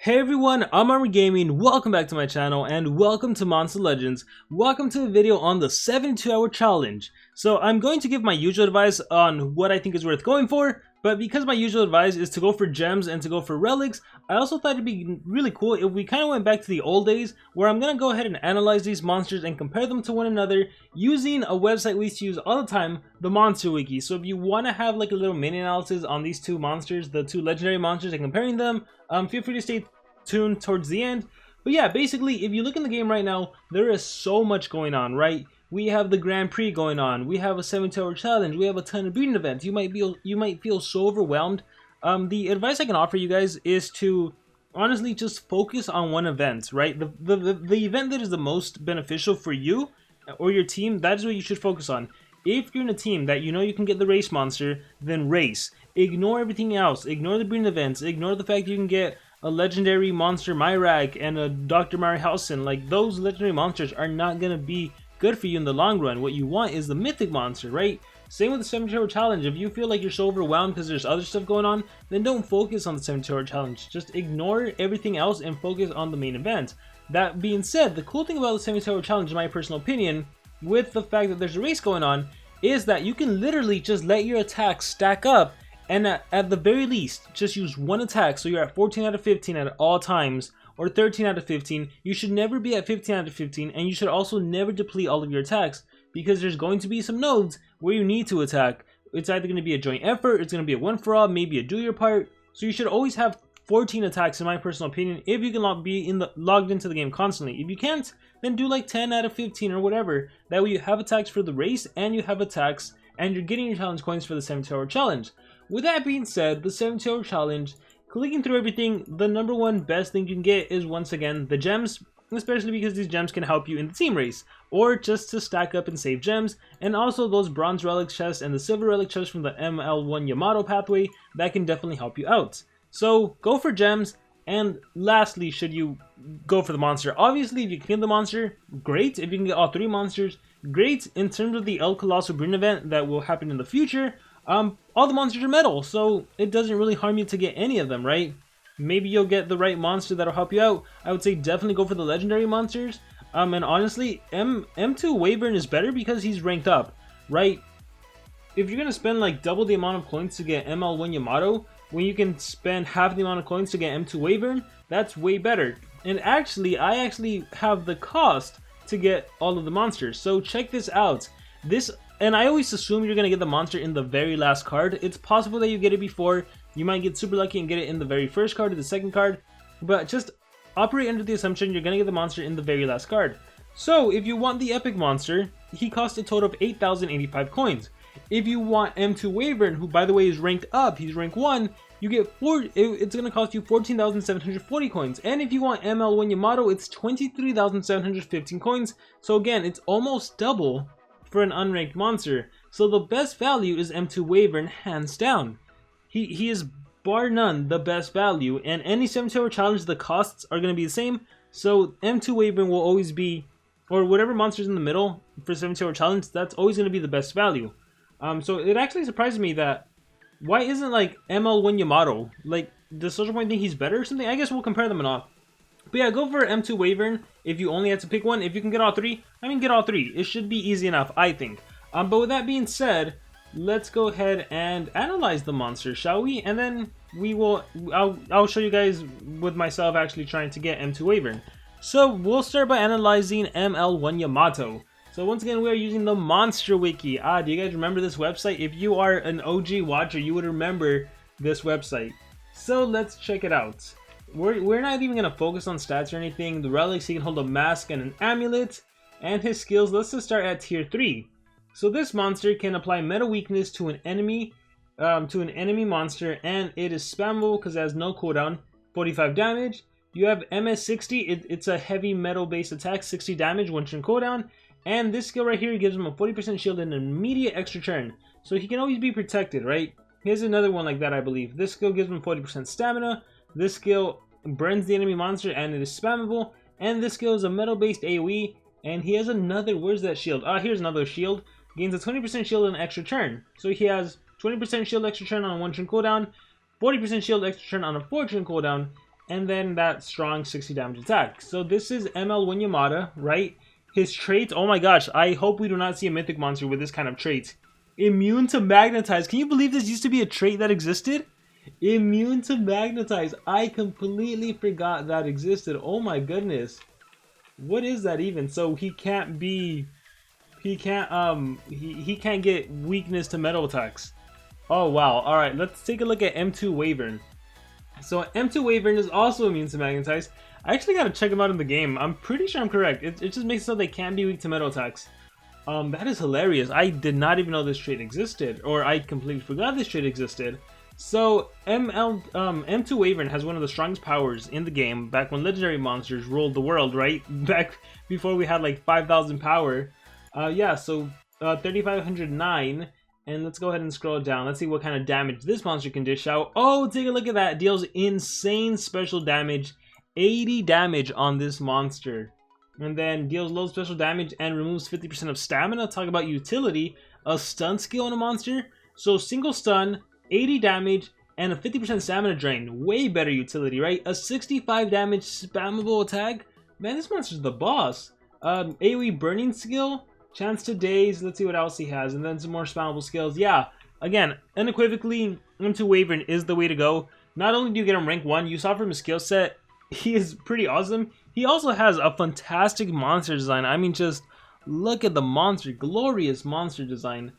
Hey everyone, I'm Armor Gaming, welcome back to my channel, and welcome to Monster Legends. Welcome to a video on the 72-hour challenge. So I'm going to give my usual advice on what I think is worth going for, but because my usual advice is to go for gems and to go for relics, I also thought it'd be really cool if we kind of went back to the old days, where I'm going to go ahead and analyze these monsters and compare them to one another using a website we used to use all the time, the Monster Wiki. So if you want to have like a little mini analysis on these two monsters, the two legendary monsters, and comparing them, feel free to stay tuned towards the end. But yeah, basically, if you look in the game right now, there is so much going on, right? We have the Grand Prix going on, we have a 72-hour challenge, we have a ton of breeding events. You might feel so overwhelmed. The advice I can offer you guys is to honestly just focus on one event, right? The event that is the most beneficial for you or your team, that is what you should focus on. If you're in a team that you know you can get the race monster, then race. Ignore everything else. Ignore the breeding events. Ignore the fact you can get a legendary monster Myrak and a Dr. Marihausen. Like, those legendary monsters are not going to be good for you in the long run. What you want is the mythic monster, right? Same with the 72-hour challenge. If you feel like you're so overwhelmed because there's other stuff going on, then don't focus on the 72-hour challenge. Just ignore everything else and focus on the main event. That being said, the cool thing about the 72-hour challenge, in my personal opinion, with the fact that there's a race going on, is that you can literally just let your attacks stack up, and at the very least, just use one attack. So you're at 14 out of 15 at all times, or 13 out of 15. You should never be at 15 out of 15, and you should also never deplete all of your attacks, because there's going to be some nodes where you need to attack. It's either going to be a joint effort, it's going to be a one for all, maybe a do your part. So you should always have 14 attacks, in my personal opinion, if you can be logged into the game constantly. If you can't, then do like 10 out of 15 or whatever. That way you have attacks for the race, and you have attacks, and you're getting your challenge coins for the 72-hour challenge. With that being said, the 72-hour challenge, clicking through everything, the number one best thing you can get is, once again, the gems, especially because these gems can help you in the team race, or just to stack up and save gems, and also those bronze relic chests and the silver relic chests from the ML-1 Yamato pathway, that can definitely help you out. So go for gems, and lastly, should you go for the monster? Obviously, if you can get the monster, great. If you can get all three monsters, great. In terms of the El Colossal Breeding event that will happen in the future, all the monsters are metal, so it doesn't really harm you to get any of them, right? Maybe you'll get the right monster that'll help you out. I would say definitely go for the legendary monsters. And honestly, M-2 Wyvern is better because he's ranked up, right? If you're gonna spend like double the amount of coins to get ML-1 Yamato, when you can spend half the amount of coins to get M-2 Wyvern, that's way better. And actually, I actually have the cost to get all of the monsters. So check this out. And I always assume you're going to get the monster in the very last card. It's possible that you get it before. You might get super lucky and get it in the very first card or the second card. But just operate under the assumption you're going to get the monster in the very last card. So if you want the epic monster, he costs a total of 8,085 coins. If you want M-2 Wyvern, who by the way is ranked up, he's rank 1, you get it's going to cost you 14,740 coins. And if you want ML-1 Yamato, it's 23,715 coins. So again, it's almost double for an unranked monster. So the best value is M-2 Wyvern, hands down. He is bar none the best value, and any 72-hour challenge, the costs are going to be the same. So M-2 Wyvern will always be, or whatever monster's in the middle for 72-hour challenge, that's always going to be the best value. So it actually surprised me that why isn't like ML-1 Yamato, like, does Social Point think he's better or something? I guess we'll compare them and all. But yeah, go for M-2 Wyvern if you only had to pick one. If you can get all three, I mean, get all three. It should be easy enough, I think. But with that being said, let's go ahead and analyze the monster, shall we? And then I'll show you guys with myself actually trying to get M-2 Wyvern. So we'll start by analyzing ML-1 Yamato. So once again, we are using the Monster Wiki. Do you guys remember this website? If you are an OG watcher, you would remember this website. So let's check it out. We're not even going to focus on stats or anything. The relics, he can hold a mask and an amulet. And his skills, let's just start at tier 3. So this monster can apply meta weakness to an enemy monster, and it is spammable because it has no cooldown, 45 damage. You have MS-60, it's a heavy metal based attack, 60 damage, 1 turn cooldown. And this skill right here gives him a 40% shield and an immediate extra turn. So he can always be protected, right? Here's another one like that, I believe. This skill gives him 40% stamina. This skill burns the enemy monster and it is spammable. And this skill is a metal-based AoE. And he has another, where's that shield? Here's another shield. Gains a 20% shield and an extra turn. So he has 20% shield extra turn on a 1 turn cooldown, 40% shield extra turn on a 4 turn cooldown, and then that strong 60 damage attack. So this is ML-1 Yamato, right? His traits, oh my gosh, I hope we do not see a mythic monster with this kind of trait. Immune to magnetize. Can you believe this used to be a trait that existed? Immune to magnetize. I completely forgot that existed. Oh my goodness. What is that even? So he can't be... He can't get weakness to metal attacks. Oh wow. Alright, let's take a look at M-2 Wyvern. So M-2 Wyvern is also immune to magnetize. I actually gotta check them out in the game. I'm pretty sure I'm correct. It just makes it so they can be weak to metal attacks. That is hilarious. I did not even know this trait existed, or I completely forgot this trait existed. So M2 Wyvern has one of the strongest powers in the game back when legendary monsters ruled the world, right? Back before we had like 5,000 power. Yeah, so 3,509. And let's go ahead and scroll down. Let's see what kind of damage this monster can dish out. Oh, take a look at that. It deals insane special damage. 80 damage on this monster. And then deals low special damage and removes 50% of stamina. Talk about utility. A stun skill on a monster. So single stun, 80 damage, and a 50% stamina drain. Way better utility, right? A 65 damage spammable attack. Man, this monster's the boss. AoE burning skill. Chance to daze. Let's see what else he has. And then some more spammable skills. Yeah, again, unequivocally, M2 Wyvern is the way to go. Not only do you get him rank 1, you saw from his skill set, he is pretty awesome. He also has a fantastic monster design. I mean, just look at the monster. Glorious monster design.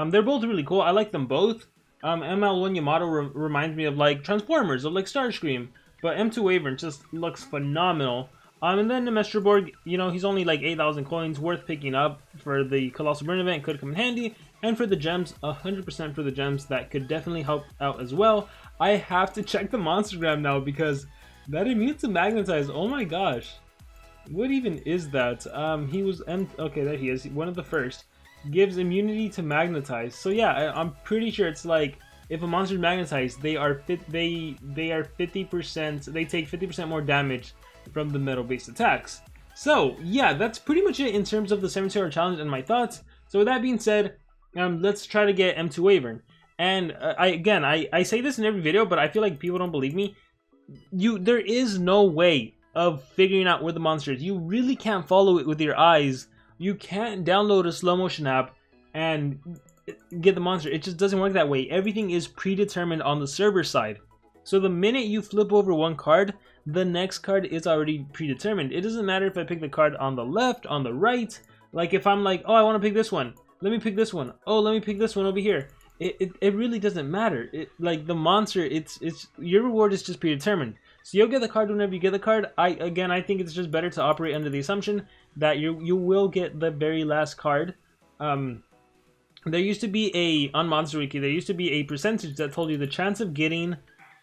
They're both really cool. I like them both. ML-1 Yamato reminds me of like Transformers, of like Starscream. But M2 Wyvern just looks phenomenal. And then the Mesterborg, you know, he's only like 8,000 coins, worth picking up for the Colossal Burn event, could come in handy. And for the gems, 100% for the gems, that could definitely help out as well. I have to check the Monstergram now because that immune to magnetize, oh my gosh. What even is that? He was, okay, there he is, one of the first. Gives immunity to magnetize. So yeah, I'm pretty sure it's like, if a monster is magnetized, they are 50%, they take 50% more damage from the metal-based attacks. So yeah, that's pretty much it in terms of the 72-hour challenge and my thoughts. So with that being said, let's try to get M2 Wyvern. And I say this in every video, but I feel like people don't believe me. There is no way of figuring out where the monster is. You really can't follow it with your eyes. You can't download a slow motion app and get the monster. It just doesn't work that way. Everything is predetermined on the server side. So the minute you flip over one card, the next card is already predetermined. It doesn't matter if I pick the card on the left, on the right. Like if I'm like, oh, I want to pick this one. Let me pick this one. Oh, let me pick this one over here. It really doesn't matter. Like the monster, it's your reward is just predetermined. So you'll get the card whenever you get the card. I think it's just better to operate under the assumption that you will get the very last card. There used to be on Monster Wiki, there used to be a percentage that told you the chance of getting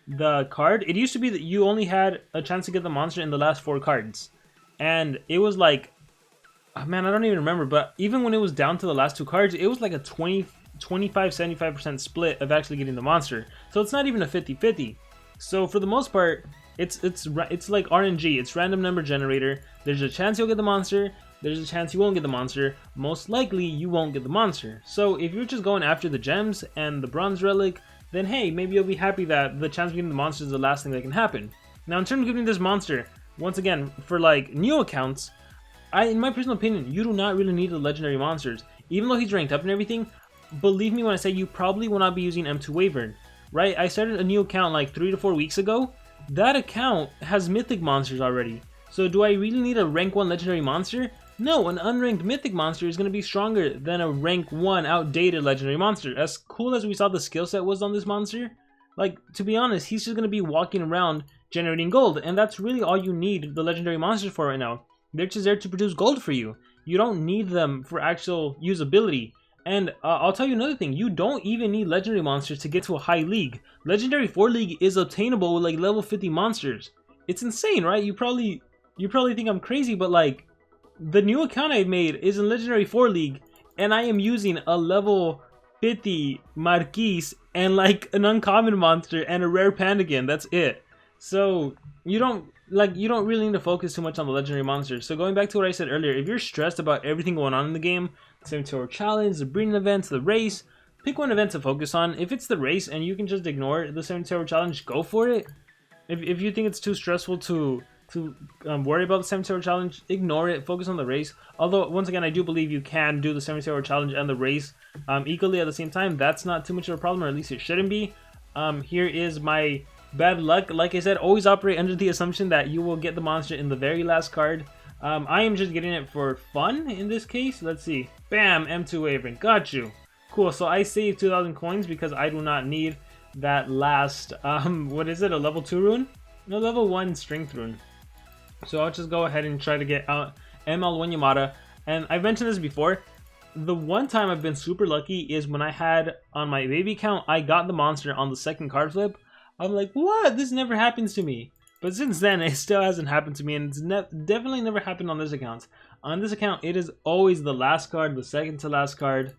the card. It used to be that you only had a chance to get the monster in the last 4 cards. And it was like, oh man, I don't even remember, but even when it was down to the last 2 cards, it was like a 25-75% split of actually getting the monster. So it's not even a 50-50. So for the most part, it's like RNG. It's random number generator. There's a chance you'll get the monster. There's a chance you won't get the monster. Most likely you won't get the monster. So if you're just going after the gems and the bronze relic, then hey, maybe you'll be happy that the chance of getting the monster is the last thing that can happen. Now in terms of getting this monster, once again, for like new accounts, in my personal opinion, you do not really need the legendary monsters. Even though he's ranked up and everything, believe me when I say you probably will not be using M2 Wyvern, right? I started a new account like 3 to 4 weeks ago. That account has mythic monsters already. So do I really need a rank 1 legendary monster? No, an unranked mythic monster is going to be stronger than a rank 1 outdated legendary monster. As cool as we saw the skill set was on this monster, like, to be honest, he's just going to be walking around generating gold, and that's really all you need the legendary monsters for right now. They're just there to produce gold for you. You don't need them for actual usability. And I'll tell you another thing, you don't even need legendary monsters to get to a high league. Legendary 4 league is obtainable with like level 50 monsters. It's insane, right? You probably think I'm crazy, but like, the new account I made is in Legendary 4 League, and I am using a level 50 Marquise and like an uncommon monster and a rare Pandagon. That's it. So you don't really need to focus too much on the legendary monsters. So going back to what I said earlier, if you're stressed about everything going on in the game, 72-hour challenge, the breeding events, the race, pick one event to focus on. If it's the race and you can just ignore the 72-hour challenge, go for it. if you think it's too stressful to worry about the 72-hour challenge, ignore it. Focus on the race. Although once again, I do believe you can do the 72-hour challenge and the race equally at the same time. That's not too much of a problem, or at least it shouldn't be. Here is my bad luck. Like I said, always operate under the assumption that you will get the monster in the very last card. I am just getting it for fun in this case. Let's see. Bam! M-2 Wyvern. Got you. Cool. So I saved 2,000 coins because I do not need that last, what is it? A level 2 rune? No, level 1 strength rune. So I'll just go ahead and try to get out ML-1 Yamato. And I've mentioned this before. The one time I've been super lucky is when I had, on my baby account, I got the monster on the second card flip. I'm like, what? This never happens to me. But since then, it still hasn't happened to me, and it's definitely never happened on this account. On this account, it is always the last card, the second to last card.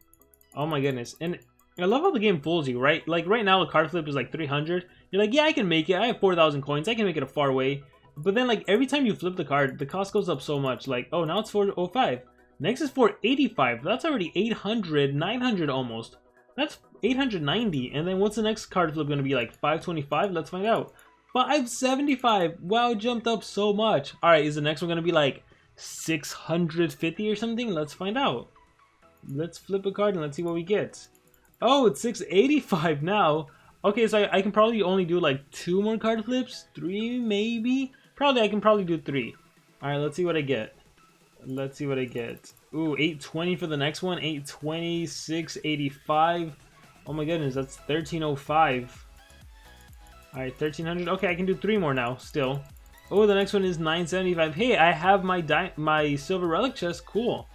Oh my goodness. And I love how the game fools you, right? Like right now, the card flip is like 300. You're like, yeah, I can make it. I have 4,000 coins. I can make it a far way. But then like every time you flip the card, the cost goes up so much. Like, oh, now it's 405. Next is 485. That's already 800, 900 almost. That's 890. And then what's the next card flip going to be, like 525? Let's find out. 575. Wow, it jumped up so much. All right, is the next one going to be like 650 or something? Let's find out. Let's flip a card and let's see what we get. Oh, it's 685 now. Okay, so I can probably only do like 2 more card flips. 3 maybe? I can probably do 3. All right, let's see what I get. Let's see what I get. Ooh, 820 for the next one. 820, 685. Oh my goodness, that's 1305. All right, 1300. Okay, I can do 3 more now still. Oh, the next one is 975. Hey, I have my silver relic chest. Cool.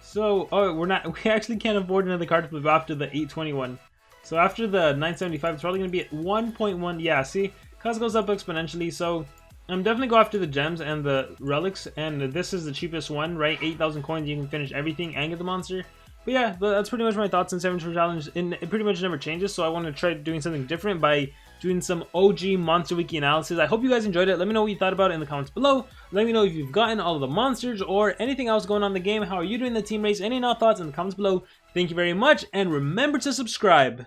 So, oh, we actually can't afford another card flip after the 821. So after the 975, it's probably going to be at 1.1. Yeah, see, cost goes up exponentially. So I'm definitely go after the gems and the relics. And this is the cheapest one, right? 8,000 coins, you can finish everything and get the monster. But yeah, that's pretty much my thoughts on 7-Hour Challenge. And it pretty much never changes. So I want to try doing something different by doing some OG Monster Wiki analysis. I hope you guys enjoyed it. Let me know what you thought about it in the comments below. Let me know if you've gotten all of the monsters or anything else going on in the game. How are you doing the team race? Any thoughts in the comments below. Thank you very much. And remember to subscribe.